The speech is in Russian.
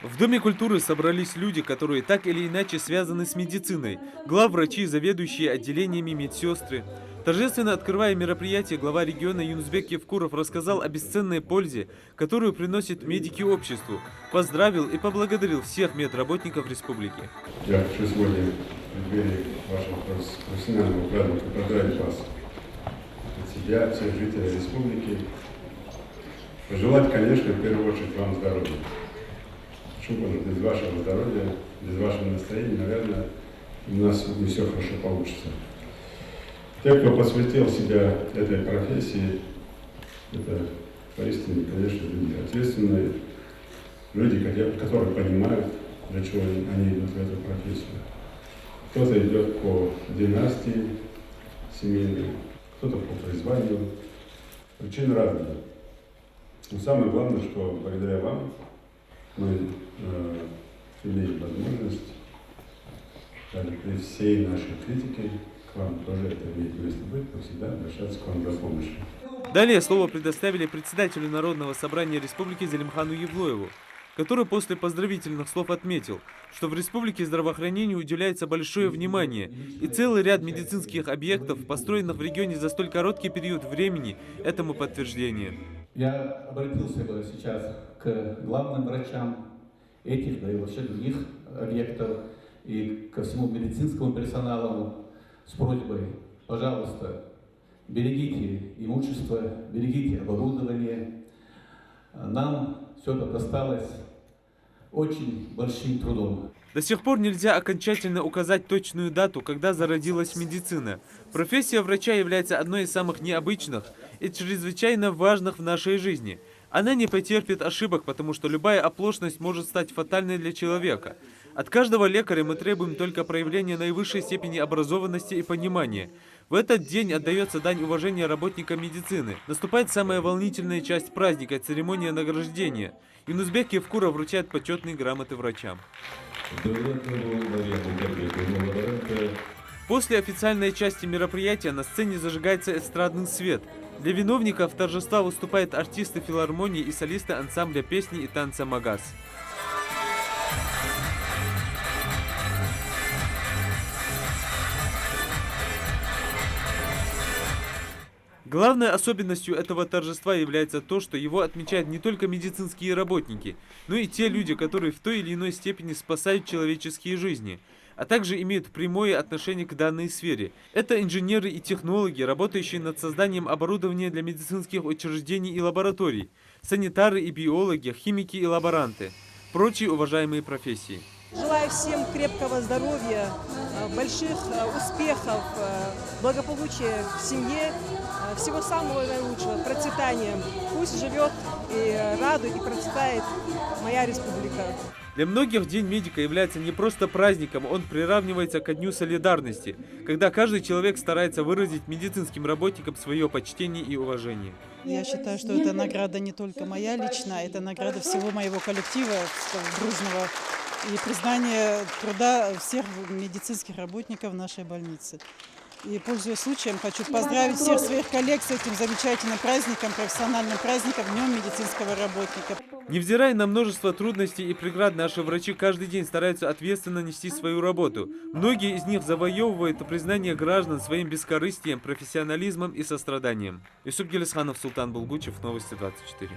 В Доме культуры собрались люди, которые так или иначе связаны с медициной. Главврачи, заведующие отделениями, медсестры. Торжественно открывая мероприятие, глава региона Юнусбек Евкуров рассказал о бесценной пользе, которую приносят медики обществу. Поздравил и поблагодарил всех медработников республики. Я хочу сегодня в преддверии вашего профессионального праздника поздравить вас от себя, от всех жителей республики. Пожелать, конечно, в первую очередь вам здоровья. Почему без вашего здоровья, без вашего настроения, наверное, у нас не все хорошо получится. Те, кто посвятил себя этой профессии, это поистине, конечно, люди ответственные, люди, которые понимают, для чего они идут в эту профессию. Кто-то идет по династии семейной, кто-то по призванию. Причины разные. Но самое главное, что благодаря вам мы имеем возможность, даже при всей нашей критике, к вам тоже это имеет место быть, но всегда обращаться к вам за помощью. Далее слово предоставили председателю Народного собрания республики Залимхану Евлоеву, который после поздравительных слов отметил, что в республике здравоохранению уделяется большое внимание, и целый ряд медицинских объектов, построенных в регионе за столь короткий период времени, этому подтверждение. Я обратился бы сейчас к главным врачам этих, да и вообще других объектов, и ко всему медицинскому персоналу с просьбой: пожалуйста, берегите имущество, берегите оборудование. Нам все это досталось очень большим трудом. До сих пор нельзя окончательно указать точную дату, когда зародилась медицина. Профессия врача является одной из самых необычных и чрезвычайно важных в нашей жизни. Она не потерпит ошибок, потому что любая оплошность может стать фатальной для человека. От каждого лекаря мы требуем только проявления наивысшей степени образованности и понимания. В этот день отдается дань уважения работникам медицины. Наступает самая волнительная часть праздника – церемония награждения. Юнусбек Евкуров вручает почетные грамоты врачам. После официальной части мероприятия на сцене зажигается эстрадный свет. Для виновников торжества выступают артисты филармонии и солисты ансамбля песни и танца «Магаз». Главной особенностью этого торжества является то, что его отмечают не только медицинские работники, но и те люди, которые в той или иной степени спасают человеческие жизни, а также имеют прямое отношение к данной сфере. Это инженеры и технологи, работающие над созданием оборудования для медицинских учреждений и лабораторий, санитары и биологи, химики и лаборанты, прочие уважаемые профессии. Желаю всем крепкого здоровья, больших успехов, благополучия в семье, всего самого наилучшего, процветания. Пусть живет и радует, и процветает моя республика. Для многих День медика является не просто праздником, он приравнивается ко Дню солидарности, когда каждый человек старается выразить медицинским работникам свое почтение и уважение. Я считаю, что это награда не только моя личная, это награда всего моего коллектива дружного и признание труда всех медицинских работников нашей больницы. И, пользуясь случаем, хочу поздравить всех своих коллег с этим замечательным праздником, профессиональным праздником, Днем медицинского работника. Невзирая на множество трудностей и преград, наши врачи каждый день стараются ответственно нести свою работу. Многие из них завоевывают признание граждан своим бескорыстием, профессионализмом и состраданием. Юсуп Гелисханов, Султан Булгучев, Новости 24.